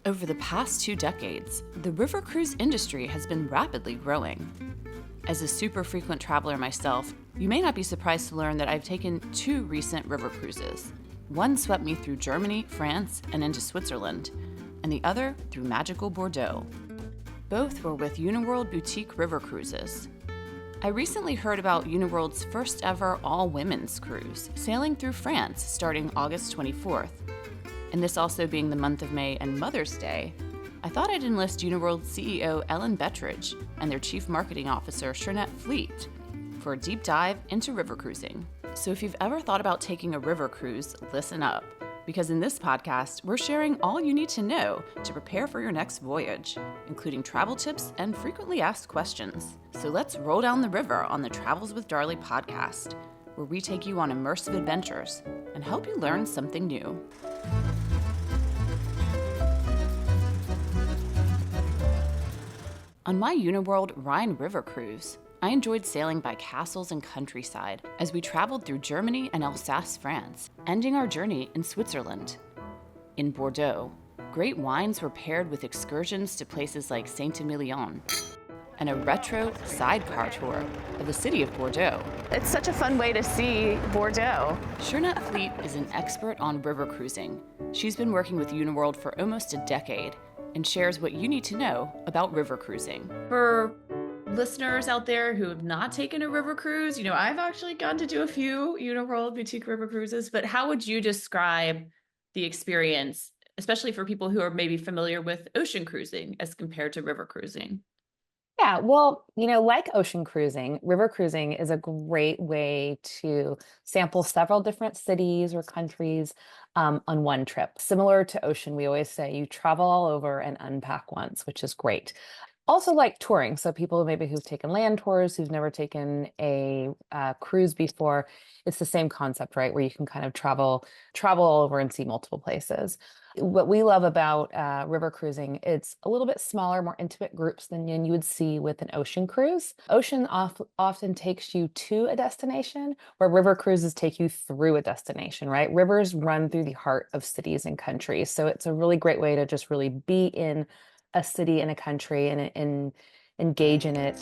Over the past 2 decades, the river cruise industry has been rapidly growing. As a super frequent traveler myself, you may not be surprised to learn that I've taken 2 recent river cruises. One swept me through Germany, France, and into Switzerland, and the other through magical Bordeaux. Both were with Uniworld Boutique River Cruises. I recently heard about Uniworld's first ever all-women's cruise, sailing through France starting August 24th. And this also being the month of May and Mother's Day, I thought I'd enlist Uniworld CEO Ellen Bettridge and their Chief Marketing Officer Shrinett for a deep dive into river cruising. So if you've ever thought about taking a river cruise, listen up, because in this podcast, we're sharing all you need to know to prepare for your next voyage, including travel tips and frequently asked questions. So let's roll down the river on the Travels with Darley podcast, where we take you on immersive adventures and help you learn something new. On my Uniworld Rhine River cruise, I enjoyed sailing by castles and countryside as we traveled through Germany and Alsace, France, ending our journey in Switzerland. In Bordeaux, great wines were paired with excursions to places like Saint-Emilion and a retro sidecar tour of the city of Bordeaux. It's such a fun way to see Bordeaux. Shrinett is an expert on river cruising. She's been working with Uniworld for almost a decade and shares what you need to know about river cruising. For listeners out there who have not taken a river cruise, I've actually gotten to do a few Uniworld Boutique River Cruises, but how would you describe the experience, especially for people who are maybe familiar with ocean cruising as compared to river cruising? Yeah, well, like ocean cruising, river cruising is a great way to sample several different cities or countries on one trip. Similar to ocean, we always say you travel all over and unpack once, which is great. Also like touring, so people maybe who've taken land tours, who've never taken a cruise before, it's the same concept, right? Where you can kind of travel all over and see multiple places. What we love about river cruising, it's a little bit smaller, more intimate groups than you would see with an ocean cruise. Ocean often takes you to a destination, where river cruises take you through a destination, right? Rivers run through the heart of cities and countries. So it's a really great way to just really be in a city and a country and engage in it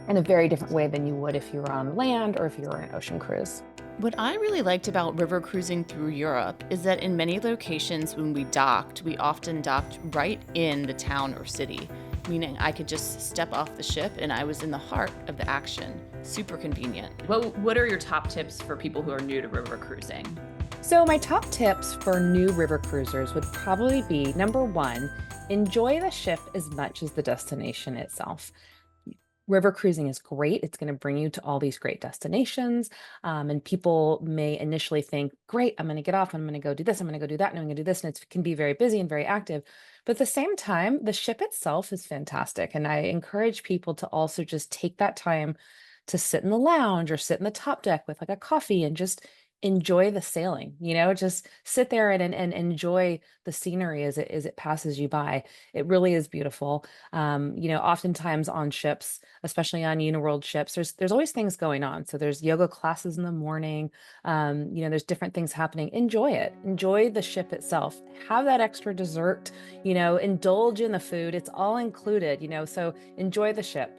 in a very different way than you would if you were on land or if you were on an ocean cruise. What I really liked about river cruising through Europe is that in many locations when we often docked right in the town or city, meaning I could just step off the ship and I was in the heart of the action. Super convenient. What are your top tips for people who are new to river cruising? So my top tips for new river cruisers would probably be, number 1, enjoy the ship as much as the destination itself. River cruising is great. It's going to bring you to all these great destinations. And people may initially think, great, I'm going to get off. I'm going to go do this. I'm going to go do that. And I'm going to do this. And it can be very busy and very active. But at the same time, the ship itself is fantastic. And I encourage people to also just take that time to sit in the lounge or sit in the top deck with like a coffee and just enjoy the sailing, just sit there and enjoy the scenery as it passes you by. It really is beautiful. Oftentimes on ships, especially on Uniworld ships, there's always things going on. So there's yoga classes in the morning. There's different things happening. Enjoy it. Enjoy the ship itself. Have that extra dessert, indulge in the food. It's all included, so enjoy the ship.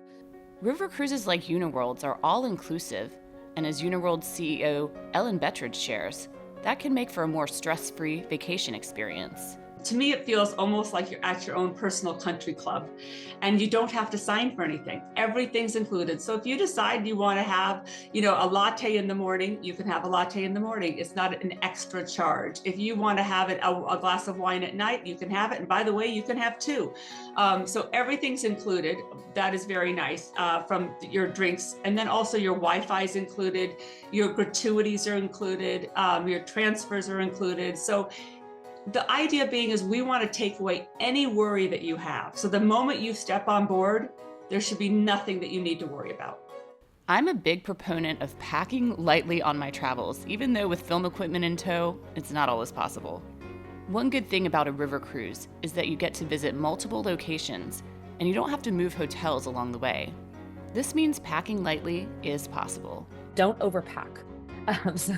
River cruises like Uniworld's are all inclusive. And as Uniworld's CEO Ellen Bettridge shares, that can make for a more stress-free vacation experience. To me, it feels almost like you're at your own personal country club and you don't have to sign for anything. Everything's included. So if you decide you want to have, a latte in the morning, you can have a latte in the morning. It's not an extra charge. If you want to have a glass of wine at night, you can have it. And by the way, you can have 2. So everything's included. That is very nice from your drinks. And then also your Wi-Fi is included. Your gratuities are included. Your transfers are included. So the idea being is we want to take away any worry that you have. So the moment you step on board, there should be nothing that you need to worry about. I'm a big proponent of packing lightly on my travels, even though with film equipment in tow, it's not always possible. One good thing about a river cruise is that you get to visit multiple locations and you don't have to move hotels along the way. This means packing lightly is possible. Don't overpack. This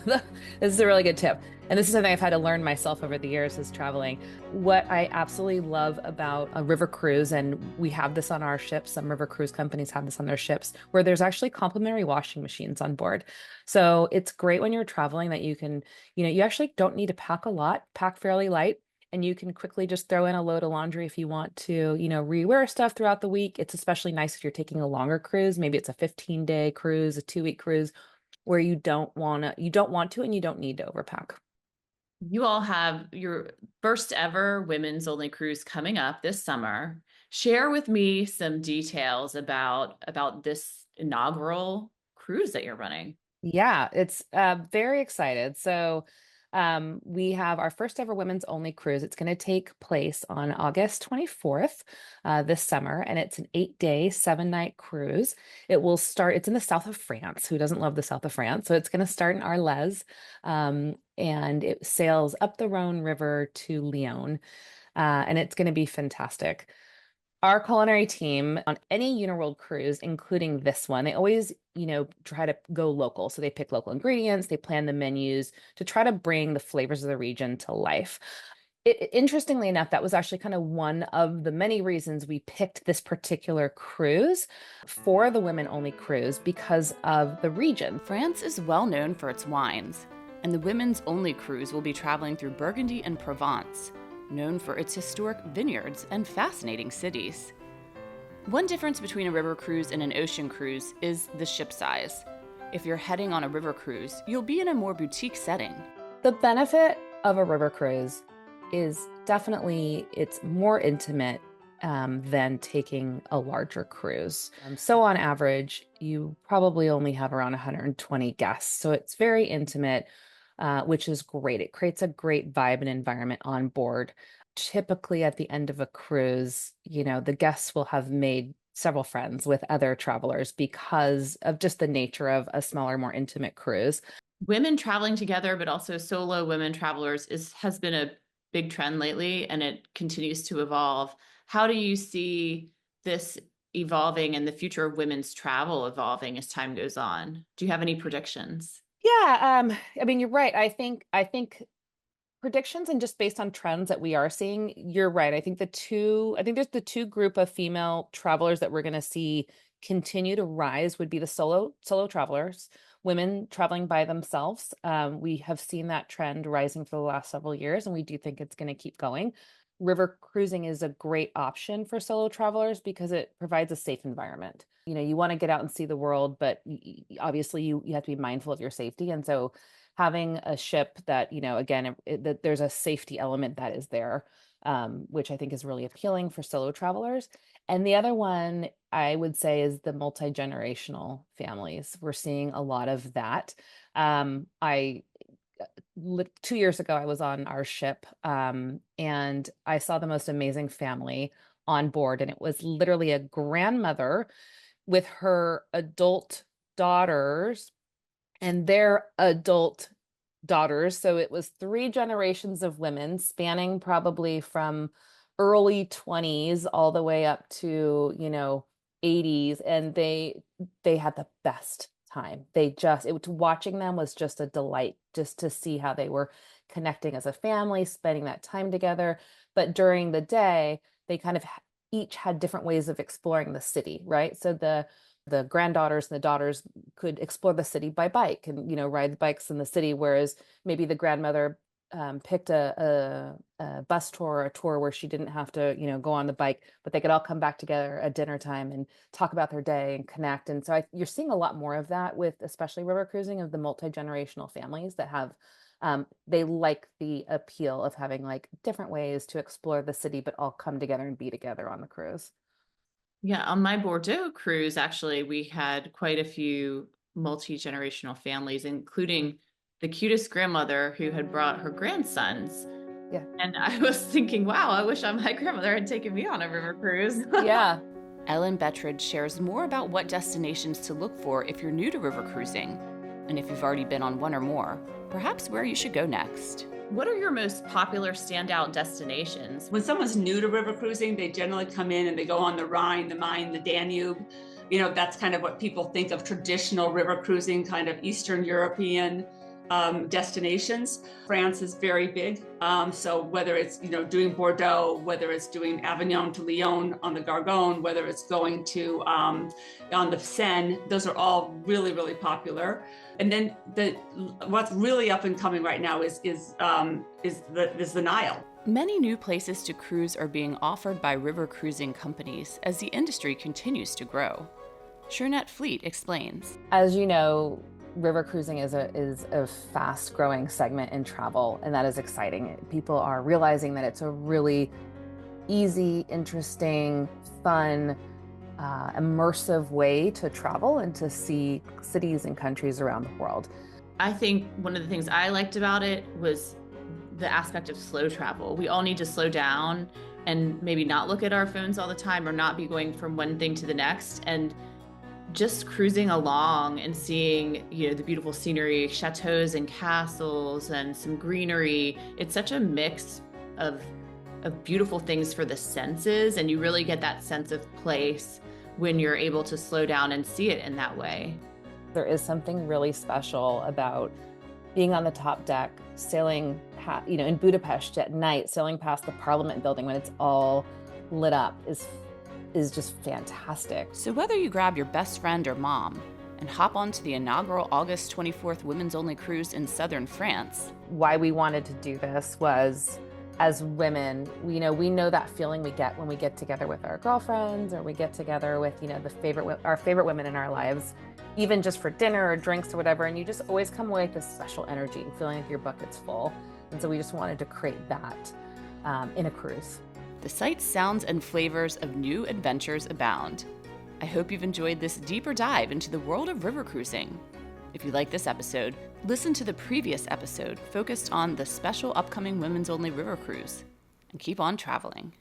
is a really good tip. And this is something I've had to learn myself over the years as traveling. What I absolutely love about a river cruise, and we have this on our ships, some river cruise companies have this on their ships, where there's actually complimentary washing machines on board. So it's great when you're traveling that you can, you actually don't need to pack a lot, pack fairly light. And you can quickly just throw in a load of laundry if you want to, rewear stuff throughout the week. It's especially nice if you're taking a longer cruise. Maybe it's a 15-day cruise, a 2-week cruise, where you don't want to, and you don't need to overpack. You all have your first ever women's only cruise coming up this summer. Share with me some details about this inaugural cruise that you're running. Yeah, it's very excited. So we have our first ever women's only cruise. It's going to take place on August 24th this summer, and it's an 8-day, 7-night cruise. It's in the south of France. Who doesn't love the south of France? So it's going to start in Arles, and it sails up the Rhone River to Lyon, and it's going to be fantastic. Our culinary team on any Uniworld cruise, including this one, they always, try to go local. So they pick local ingredients, they plan the menus to try to bring the flavors of the region to life. Interestingly enough, that was actually kind of one of the many reasons we picked this particular cruise for the women-only cruise, because of the region. France is well known for its wines, and the women's only cruise will be traveling through Burgundy and Provence, known for its historic vineyards and fascinating cities. One difference between a river cruise and an ocean cruise is the ship size. If you're heading on a river cruise, you'll be in a more boutique setting. The benefit of a river cruise is definitely it's more intimate than taking a larger cruise. So on average, you probably only have around 120 guests. So it's very intimate, which is great. It creates a great vibe and environment on board. Typically at the end of a cruise, the guests will have made several friends with other travelers because of just the nature of a smaller, more intimate cruise. Women traveling together, but also solo women travelers has been a big trend lately, and it continues to evolve. How do you see this evolving and the future of women's travel evolving as time goes on? Do you have any predictions? Yeah, you're right. I think predictions, and just based on trends that we are seeing, you're right. I think there's the two group of female travelers that we're going to see continue to rise would be the solo travelers, women traveling by themselves. We have seen that trend rising for the last several years, and we do think it's going to keep going. River cruising is a great option for solo travelers because it provides a safe environment. You want to get out and see the world, but obviously you have to be mindful of your safety. And so having a ship that, again, that there's a safety element that is there, which I think is really appealing for solo travelers. And the other one I would say is the multi-generational families. We're seeing a lot of that. 2 years ago, I was on our ship, and I saw the most amazing family on board. And it was literally a grandmother with her adult daughters and their adult daughters. So it was 3 generations of women spanning probably from early 20s all the way up to, 80s. And they had the best time. Watching them was just a delight, just to see how they were connecting as a family, spending that time together. But during the day, they kind of each had different ways of exploring the city, right? So the granddaughters and the daughters could explore the city by bike and, ride the bikes in the city, whereas maybe the grandmother picked a bus tour or a tour where she didn't have to, go on the bike, but they could all come back together at dinner time and talk about their day and connect. And so you're seeing a lot more of that with especially river cruising, of the multi-generational families that have, they like the appeal of having like different ways to explore the city, but all come together and be together on the cruise. Yeah, on my Bordeaux cruise, actually, we had quite a few multi-generational families, including the cutest grandmother who had brought her grandsons. Yeah. And I was thinking, wow, I wish my grandmother had taken me on a river cruise. Yeah. Ellen Bettridge shares more about what destinations to look for if you're new to river cruising, and if you've already been on one or more, perhaps where you should go next. What are your most popular standout destinations? When someone's new to river cruising, they generally come in and they go on the Rhine, the Main, the Danube. That's kind of what people think of traditional river cruising, kind of Eastern European destinations. France is very big. So whether it's, doing Bordeaux, whether it's doing Avignon to Lyon on the Gargonne, whether it's going to on the Seine, those are all really, really popular. And then what's really up and coming right now is the Nile. Many new places to cruise are being offered by river cruising companies as the industry continues to grow. Shrinett Fleet explains. As you know, river cruising is a fast-growing segment in travel, and that is exciting. People are realizing that it's a really easy, interesting, fun, immersive way to travel and to see cities and countries around the world. I think one of the things I liked about it was the aspect of slow travel. We all need to slow down and maybe not look at our phones all the time or not be going from one thing to the next, and just cruising along and seeing, the beautiful scenery, chateaus and castles and some greenery. It's such a mix of beautiful things for the senses, and you really get that sense of place when you're able to slow down and see it in that way. There is something really special about being on the top deck, sailing, in Budapest at night, sailing past the Parliament building when it's all lit up is just fantastic. So whether you grab your best friend or mom and hop onto the inaugural August 24th Women's Only Cruise in southern France. Why we wanted to do this was, as women, we know that feeling we get when we get together with our girlfriends, or we get together with, our favorite women in our lives, even just for dinner or drinks or whatever, and you just always come away with this special energy, feeling like your bucket's full. And so we just wanted to create that in a cruise. The sights, sounds, and flavors of new adventures abound. I hope you've enjoyed this deeper dive into the world of river cruising. If you like this episode, listen to the previous episode focused on the special upcoming Women's Only River Cruise, and keep on traveling.